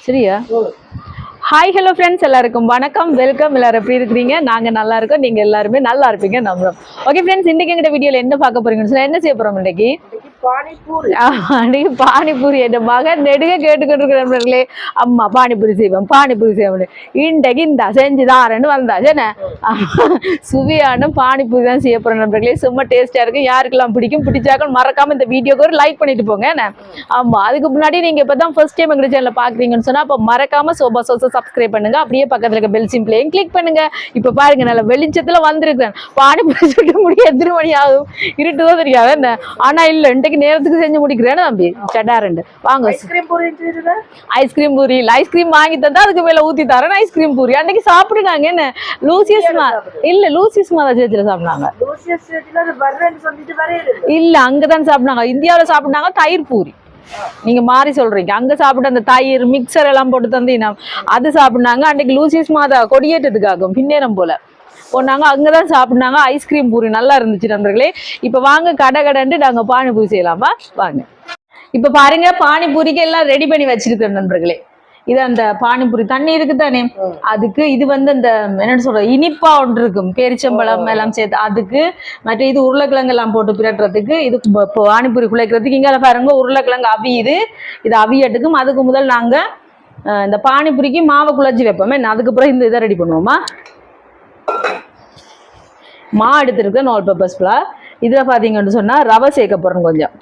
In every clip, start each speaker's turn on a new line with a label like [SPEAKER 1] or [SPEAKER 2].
[SPEAKER 1] சரியா? Hi hello friends, எல்லாருக்கும் வணக்கம், வெல்கம். எல்லாரும் எப்படி இருக்கிறீங்க? நாங்கள் நல்லா இருக்கோம், நீங்கள் எல்லாருமே நல்லா இருப்பீங்க நம்புறோம். ஓகே ஃப்ரெண்ட்ஸ், இன்னைக்கு எங்கிட்ட வீடியோவில் என்ன பார்க்க போறீங்கன்னு சொன்னா, என்ன செய்ய போறோம் இன்னைக்கு? பானிபூரி. என் மகன் நெடுக கேட்டுக்கிட்டு அம்மா பானிபூரி செய்வோம், பானிபூரி செய்வோம். இன்றைக்கு இந்த செஞ்சுதாரன்னு வந்தாச்சு. என்ன சுவையான பானிபூரி தான் செய்ய போறோம் நண்பர்களே. சும்மா டேஸ்டா இருக்கு. யாருக்கெல்லாம் பிடிக்கும், பிடிச்சாக்கள் மறக்காம இந்த வீடியோக்கு ஒரு லைக் பண்ணிட்டு போங்க. என்ன ஆமா, அதுக்கு முன்னாடி நீங்க இப்பதான் ஃபர்ஸ்ட் டைம் எங்க சேனல்ல பாக்குறீங்கன்னு சொன்னா அப்ப மறக்காம சோபா சோசா சப்ஸ்கிரைப் பண்ணுங்க. அப்படியே பக்கத்துல இருக்க பெல் சிம்பிளையும் கிளிக் பண்ணுங்க. இப்ப பாருங்க, நல்ல வெளிச்சத்துல வந்திருக்கேன். பானிபூரி சுட்டு முடிய எத்தனை மணி ஆகும், இருட்டுதோ தெரியாது. என்ன ஆனா இல்ல, இன்றைக்கு நேரத்துக்கு செஞ்சு முடிக்கிறேன்னு தம்பி. சடாரண்டு வாங்க. ஐஸ்கிரீம் பூரி ஐஸ்கிரீம் வாங்கி தந்தா அதுக்கு மேல ஊத்தி தரேன். ஐஸ்கிரீம் பூரி அன்னைக்கு சாப்பிடுறாங்க. என்ன லூசியஸ் இல்ல, லூசியஸ் மாதா சேர்த்துல சாப்பிடுறாங்க. இல்ல, அங்கதான் சாப்பிடுறாங்க. இந்தியாவில சாப்பிடுறாங்க தயிர் பூரி. நீங்க மாறி சொல்றீங்க. அங்க சாப்பிட்டு அந்த தயிர் மிக்சர் எல்லாம் போட்டு தந்தீங்கன்னா அது சாப்பிடுனாங்க. அன்னைக்கு லூசியஸ் மாதா கொடியேற்றதுக்காகும் பின்னேறம் போல போனாங்க, அங்கதான் சாப்பிடுனாங்க. ஐஸ்கிரீம் பூரி நல்லா இருந்துச்சு நண்பர்களே. இப்ப வாங்க கடை கடைன்ட்டு நாங்க பானிபூரி செய்யலாமா வாங்க. இப்ப பாருங்க, பானிபூரிக்கு எல்லாம் ரெடி பண்ணி வச்சிருக்கேன் நண்பர்களே. இது அந்த பானிபூரி தண்ணி இருக்கு தானே, அதுக்கு இது வந்து அந்த என்ன சொல்ற இனிப்பா ஒன்று இருக்கும், பேரிச்சம்பழம் எல்லாம் சேர்த்து அதுக்கு. மற்ற இது உருளைக்கிழங்கு எல்லாம் போட்டு பிரட்டுறதுக்கு. இது பானிபூரி குழைக்கிறதுக்கு. இங்கே பாருங்க, உருளைக்கிழங்கு அவியுது. இது அவியட்டுக்கும். அதுக்கு முதல் நாங்க இந்த பானிபூரிக்கு மாவை குழச்சி வைப்போமே, அதுக்கப்புறம் இந்த இதை ரெடி பண்ணுவோமா. மா எடுத்துருக்கேன், ஆல் பர்பஸ் ஃப்ளார். இதுல பாத்தீங்கன்னு சொன்னா ரவை சேர்க்க போறேன் கொஞ்சம்.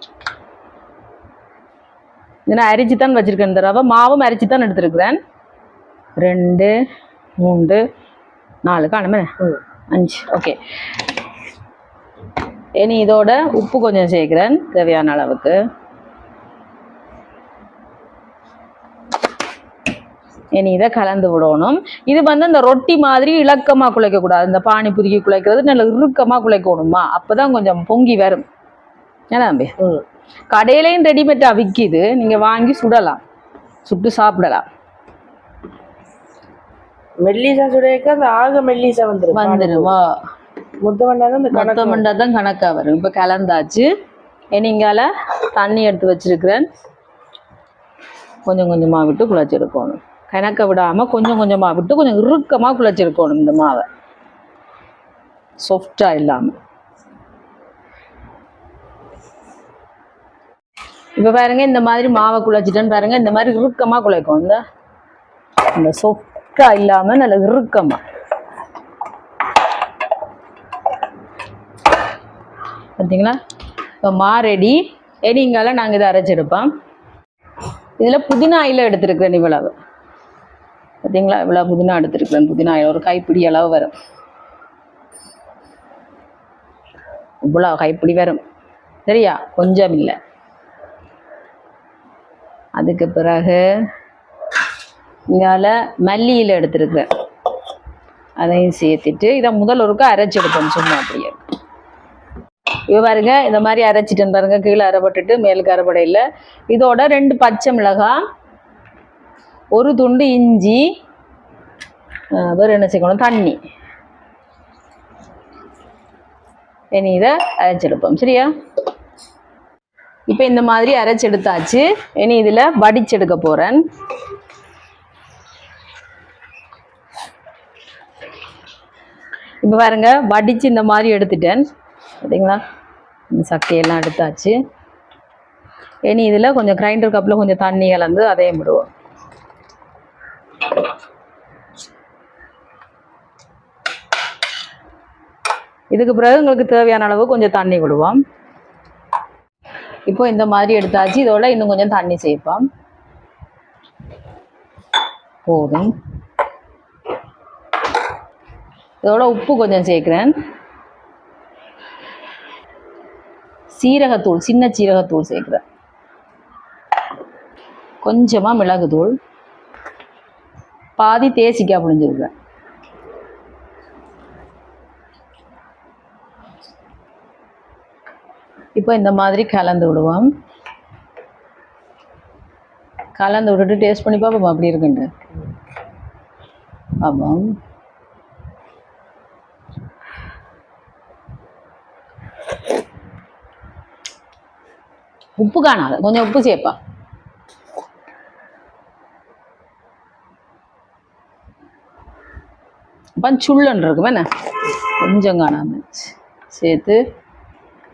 [SPEAKER 1] நான் அரிச்சுத்தான் வச்சிருக்கேன். இந்த ரவை மாவும் அரிச்சுத்தான் எடுத்திருக்கிறேன். 2 3 4 காணுமே 5. ஓகே, இனி இதோட உப்பு கொஞ்சம் சேர்க்கிறேன் தேவையான அளவுக்கு. இனி இதை கலந்து விடணும். இது வந்து இந்த ரொட்டி மாதிரி இலக்கமா குழைக்க கூடாது. இந்த பானிபூரிக்கு குழைக்கிறது நல்ல இறுக்கமா குழைக்கணுமா, அப்பதான் கொஞ்சம் பொங்கி வரும். ஏன்னா தம்பி, கடையிலையும் ரெடிமேட்டா விற்கிது, நீங்க வாங்கி சுடலாம், சுட்டு சாப்பிடலாம்.
[SPEAKER 2] மெல்லிசா சுடையக்க அந்த ஆக மெல்லிசா
[SPEAKER 1] வந்துருமா, மொத்தமண்டா தான் கணக்கா வரும். இப்ப கலந்தாச்சு. நீங்கால தண்ணி எடுத்து வச்சிருக்கிறேன். கொஞ்சம் கொஞ்சமா விட்டு குழைச்சிருக்கணும். கணக்க விடாம கொஞ்சம் கொஞ்சமா விட்டு கொஞ்சம் இறுக்கமா குழைச்சிருக்கணும். இந்த மாவை சாஃப்டா இல்லாம. இப்ப பாருங்க, இந்த மாதிரி மாவை குழைச்சிட்டேன்னு பாருங்க. இந்த மாதிரி இறுக்கமா குழைக்கும். இந்த சாஃப்டா இல்லாம நல்ல இறுக்கமா. பார்த்தீங்களா? இப்போ மா ரெடி. எடிங்கால நாங்கள் இதை அரைச்செடுப்போம். இதில் புதினா இலை எடுத்துருக்கிறேன். இவ்வளவு பார்த்தீங்களா, இவ்வளோ புதினா எடுத்துருக்கிறேன். புதினா இலை ஒரு கைப்பிடி அளவு வரும். இவ்வளோ கைப்பிடி வரும், சரியா? கொஞ்சம் இல்லை. அதுக்கு பிறகு இங்கால மல்லியில் எடுத்துருக்கிறேன். அதையும் சேர்த்துட்டு இதை முதல் ஒருக்கா அரைச்செடுப்போம் சும்மா அப்படியே. இவ பாருங்க, இந்த மாதிரி அரைச்சிட்டேன் பாருங்க. கீழே அரைப்பட்டுட்டு மேலுக்கு அரைப்படையில். இதோட 2 பச்சை மிளகாய், ஒரு துண்டு இஞ்சி, வேறு என்ன செய்யணும், தண்ணி. இனி இதை அரைச்செடுப்போம், சரியா? இப்போ இந்த மாதிரி அரைச்செடுத்தாச்சு. இனி இதில் வடிச்செடுக்க போகிறேன். இப்போ பாருங்க, வடித்து இந்த மாதிரி எடுத்துட்டேன். பார்த்தீங்களா, இந்த சக்கையெல்லாம் எடுத்தாச்சு. இனி இதில் கொஞ்சம் கிரைண்டர் கப்பில் கொஞ்சம் தண்ணி கலந்து அதையும் விடுவோம். இதுக்கு பிறகு உங்களுக்கு தேவையான அளவு கொஞ்சம் தண்ணி விடுவோம். இப்போ இந்த மாதிரி எடுத்தாச்சு. இதோட இன்னும் கொஞ்சம் தண்ணி சேர்ப்போம். போதும். இதோட உப்பு கொஞ்சம் சேர்க்கிறேன். சீரகத்தூள், சின்ன சீரகத்தூள் சேர்க்கிறேன். கொஞ்சமா மிளகுத்தூள், பாதி தேசிக்காய் புழிஞ்சிருக்கிறேன். இப்போ இந்த மாதிரி கலந்து விடுவோம். கலந்து விட்டுட்டு டேஸ்ட் பண்ணி பார்ப்போம் அப்படி இருக்குண்டு. ஆமாம், உப்பு காணாது, கொஞ்சம் உப்பு சேர்ப்பா. அப்போ சுள்ளன் இருக்கும் என்ன கொஞ்சம் காணாம சேர்த்து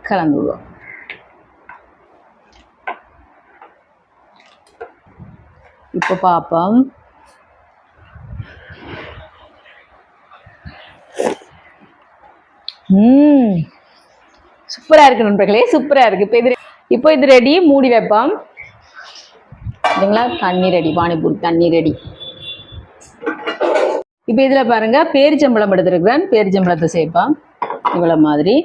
[SPEAKER 1] கலந்து விடுவோம். இப்போ பார்ப்போம். சூப்பராக இருக்கு நண்பர்களே, சூப்பராக இருக்குது. இப்போ இது ரெடி, மூடி வைப்போம். இல்லைங்களா, தண்ணி ரெடி, பானிபூரி தண்ணி ரெடி. இப்போ இதில் பாருங்கள், பேரிச்சம்பழம் எடுத்துருக்கிறேன். பேரிச்சம்பழத்தை சேர்ப்போம் இவ்வளோ மாதிரி.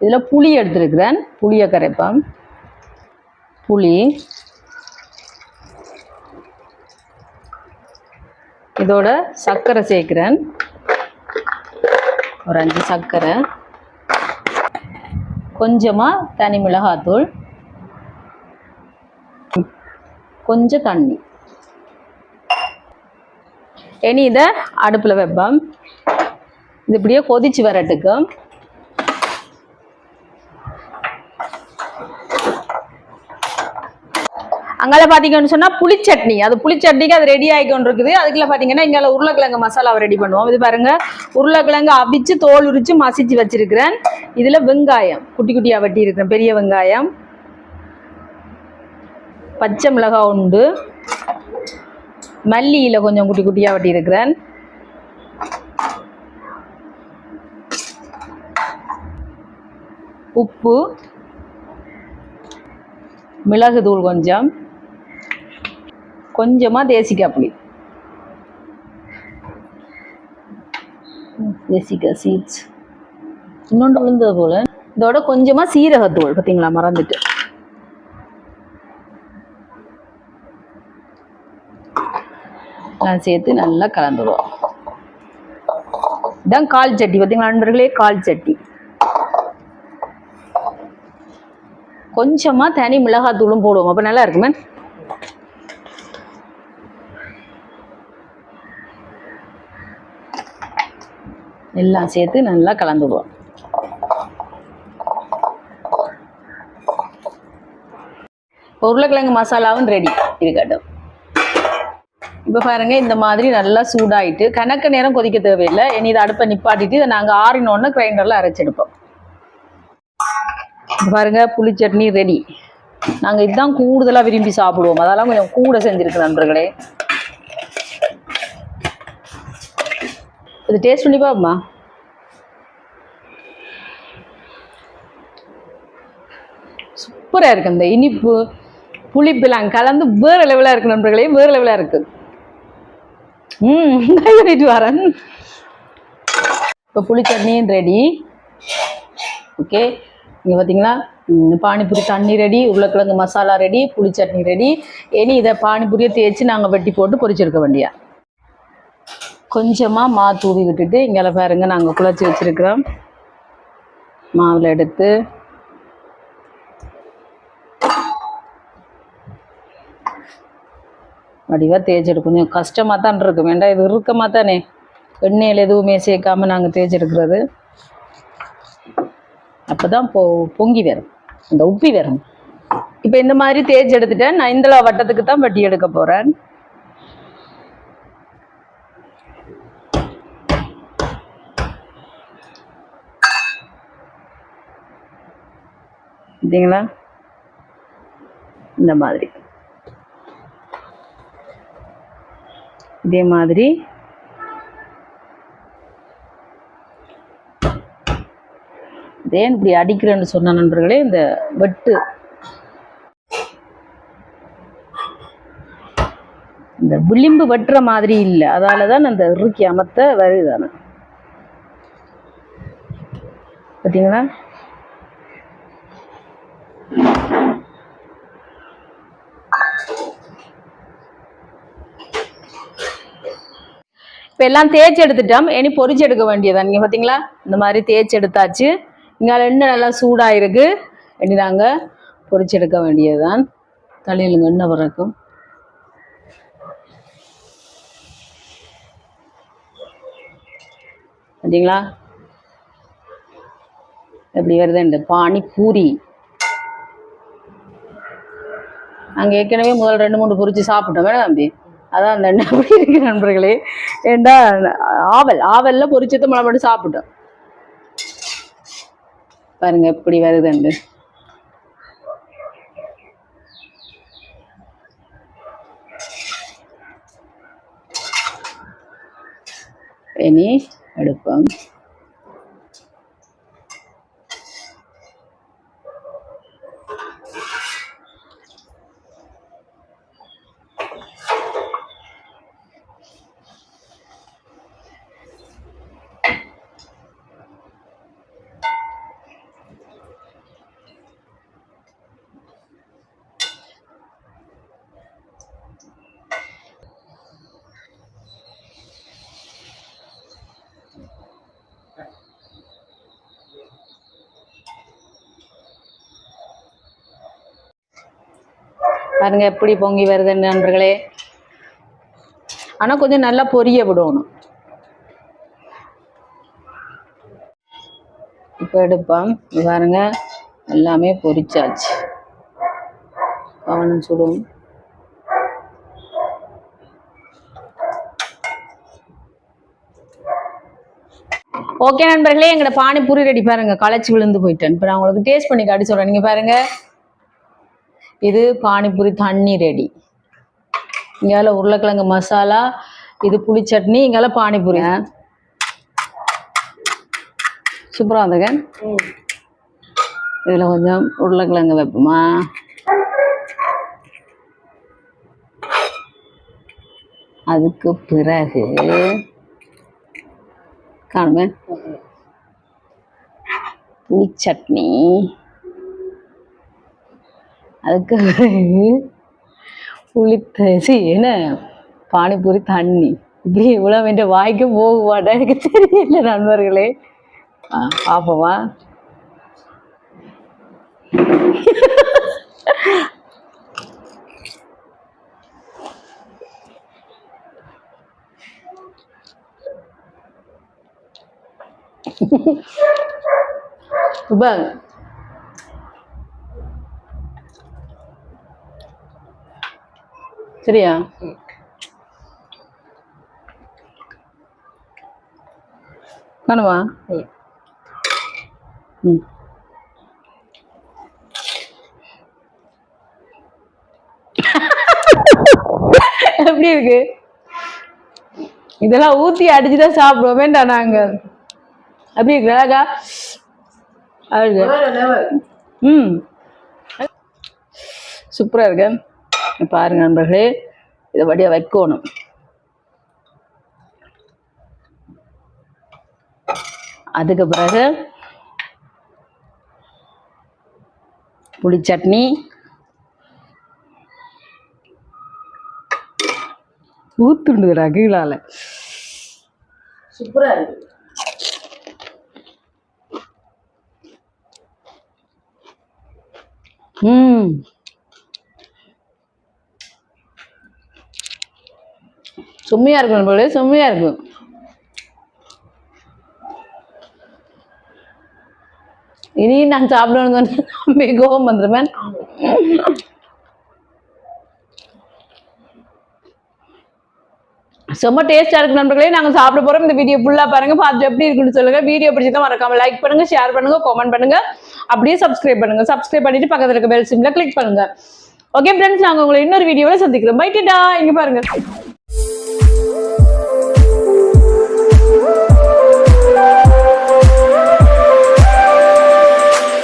[SPEAKER 1] இதில் புளி எடுத்துருக்கிறேன், புளியை கரைப்போம். புளி இதோட சர்க்கரை சேர்க்குறேன், ஒரு 5 சர்க்கரை, கொஞ்சமாக தனி மிளகாத்தூள், கொஞ்சம் தண்ணி. இனி இதை அடுப்பில் வைப்போம். இது இப்படியே கொதிச்சு வரட்டுக்கு. அங்கே பார்த்தீங்கன்னு சொன்னால் புளிச்சட்னி, அது புளிச்சட்னிக்கு அது ரெடி ஆகிக்கொண்டு இருக்குது. அதுக்குள்ள பார்த்தீங்கன்னா இங்கே உருளைக்கிழங்கு மசாலாவை ரெடி பண்ணுவோம். இது பாருங்கள், உருளைக்கிழங்கு அவிச்சு தோல் உரித்து மசிச்சு வச்சிருக்கிறேன். இதில் வெங்காயம் குட்டி குட்டியாக வெட்டி இருக்கிறேன், பெரிய வெங்காயம், பச்சை மிளகாய் உண்டு, மல்லியில் கொஞ்சம் குட்டி குட்டியாக வெட்டி இருக்கிறேன், உப்பு, மிளகு தூள் கொஞ்சம், கொஞ்சமாக தேசிக்காய் புளி, தேசிக்காய் சீட்ஸ் இன்னொன்று விழுந்தது போல். இதோட கொஞ்சமாக சீரகத்தூள், பார்த்தீங்களா மறந்துட்டு. சேர்த்து நல்லா கலந்துடுவோம். இதான் கால் சட்டி, பார்த்தீங்களா நண்பர்களே, கால் சட்டி. கொஞ்சமாக தனி மிளகாத்தூளும் போடுவோம், அப்போ நல்லா இருக்குமே. எல்லாம் சேர்த்து நல்லா கலந்துடுவோம். உருளைக்கிழங்கு மசாலாவும் ரெடி இருக்கட்டும். இப்போ பாருங்கள், இந்த மாதிரி நல்லா சூடாயிட்டு கணக்கு நேரம் கொதிக்க தேவையில்லை. இனி இதை அடுப்பை நிப்பாட்டிட்டு இதை நாங்கள் ஆறினோன்னு கிரைண்டரில் அரைச்செடுப்போம். பாருங்கள், புளி சட்னி ரெடி. நாங்கள் இதுதான் கூடுதலாக விரும்பி சாப்பிடுவோம், அதெல்லாம் கொஞ்சம் கூட செஞ்சுருக்கு நண்பர்களே. இது டேஸ்ட் பண்ணி பாப்போமா? சூப்பராக இருக்குது. இந்த இனிப்பு புளிப்பெல்லாம் கலந்து வேறு லெவலாக இருக்குது நண்பர்களே, வேறு லெவலாக இருக்குது. பண்ணிட்டு வரேன். இப்போ புளி சட்னியும் ரெடி. ஓகே, இங்கே பார்த்தீங்களா, பானிபூரி தண்ணி ரெடி, உருளைக்கிழங்கு மசாலா ரெடி, புளி சட்னி ரெடி. இனி இதை பானிபூரியை தேய்ச்சி நாங்கள் வெட்டி போட்டு பொரிச்சிருக்க வேண்டியா. கொஞ்சமாக மா தூவி விட்டுட்டு இங்கே பாருங்க, நாங்கள் குழச்சி வச்சுருக்கிறோம். மாவில் எடுத்து வடிவாக தேய்ச்செடுக்கும். கொஞ்சம் கஷ்டமாக தான் இருக்கும், வேண்டாம் இது இறுக்கமாக தானே, எண்ணெயில் எதுவுமே சேர்க்காமல் நாங்கள் தேய்ச்செடுக்கிறது. அப்போ தான் பொங்கி வரும், இந்த உப்பி வரும். இப்போ இந்த மாதிரி தேய்ச்சி எடுத்துட்டேன். நான் இந்த வட்டத்துக்கு தான் வெட்டி எடுக்க போகிறேன். பார்த்தீங்களா, இந்த மாதிரி இதே மாதிரி ஏன் இப்படி அடிக்கிறேன்னு சொன்ன நண்பர்களே, இந்த வெட்டு இந்த விளிம்பு வெட்டுற மாதிரி இல்லை, அதால தான் அந்த இறுக்கி அமர்த்த வருதானே. பார்த்தீங்களா, இப்போ எல்லாம் தேய்ச்சி எடுத்துட்டோம். இனி பொரிச்சு எடுக்க வேண்டியதான். நீங்கள் பார்த்தீங்களா, இந்த மாதிரி தேய்ச்சி எடுத்தாச்சு. இங்கே எண்ணெய் நல்லா சூடாக இருக்குது. இனி நாங்கள் பொரிச்சு எடுக்க வேண்டியதுதான். தலையிலுங்க எண்ணெய் பிறக்கும். பார்த்தீங்களா எப்படி வருது இந்த பானிபூரி. நாங்கள் ஏற்கனவே முதல் 2-3 பொரிச்சு சாப்பிட்டோம் வேணா தம்பி, அதான் அந்த எண்ணெய் அப்படி இருக்கு நண்பர்களே. ஏண்டா ஆவல்ல பொரிச்சத்தை மிளகு போட்டு சாப்பிட்டோம். பாருங்க எப்படி வருதுண்டு. இனி எடுப்போம். பாருங்க எப்படி பொங்கி வருதுன்னு நண்பர்களே. ஆனா கொஞ்சம் நல்லா பொரிய விடணும். இப்போ எடுப்போம். பாருங்க எல்லாமே பொரிச்சாச்சு. கவனம் சுடும். ஓகே நண்பர்களே, எங்களோட பானிபூரி ரெடி. பாருங்க களைச்சி விழுந்து போயிட்டேன். இப்போ நான் உங்களுக்கு டேஸ்ட் பண்ணி காட்டி சொல்றேன். நீங்க பாருங்க, இது பானிபூரி தண்ணி ரெடி. இங்கால உருளைக்கிழங்கு மசாலா, இது புளி சட்னி, இங்கால பானிபூரி. சூப்பரா வந்துங்க. இதுல கொஞ்சம் உருளைக்கிழங்கு வைப்போமா. அதுக்கு பிறகு காணுமே புளி சட்னி, அதுக்கு பிறகு புளித்தசி என்ன பானிபூரி தண்ணி. இப்படி இவ்வளோ வேண்டிய வாய்க்கு போகுவாட்டா எனக்கு தெரியல நண்பர்களே. பார்ப்போமா. பாருங்க சரியா. காணுமா. எப்படி இருக்கு. இதெல்லாம் ஊத்தி அடிச்சுதான் சாப்பிடுவோம் வேண்டாம் நாங்க. அப்படி இருக்கு அழகா. சூப்பரா இருக்கு. பாருங்க நண்பர்களே, இதை வடியா வைக்கணும். அதுக்கு பிறகு புளி சட்னி, ஊத்துண்டுறா கீழால.
[SPEAKER 2] சூப்பரா இருக்கு.
[SPEAKER 1] செம்மையா இருக்கு நண்பர்களே, செம்மையா இருக்கு. இனி நான் சாப்பிடணும் மிகவும் வந்துருவேன். செம்ம டேஸ்டா இருக்கு நண்பர்களே. நாங்க சாப்பிட போறோம். இந்த வீடியோ ஃபுல்லா பாருங்க, பார்த்துட்டு எப்படி இருக்குன்னு சொல்லுங்க. வீடியோ பிடிச்சதா மறக்காம லைக் பண்ணுங்க, ஷேர் பண்ணுங்க, கமெண்ட் பண்ணுங்க, அப்படியே சப்ஸ்கிரைப் பண்ணுங்க. சப்ஸ்கிரைப் பண்ணிட்டு பக்கத்துல இருக்க பெல் சிம்ல கிளிக் பண்ணுங்க. ஓகே ஃப்ரெண்ட்ஸ், நாங்க உங்களை இன்னொரு வீடியோல சந்திக்கிறோம். பை டாடா. இங்க பாருங்க.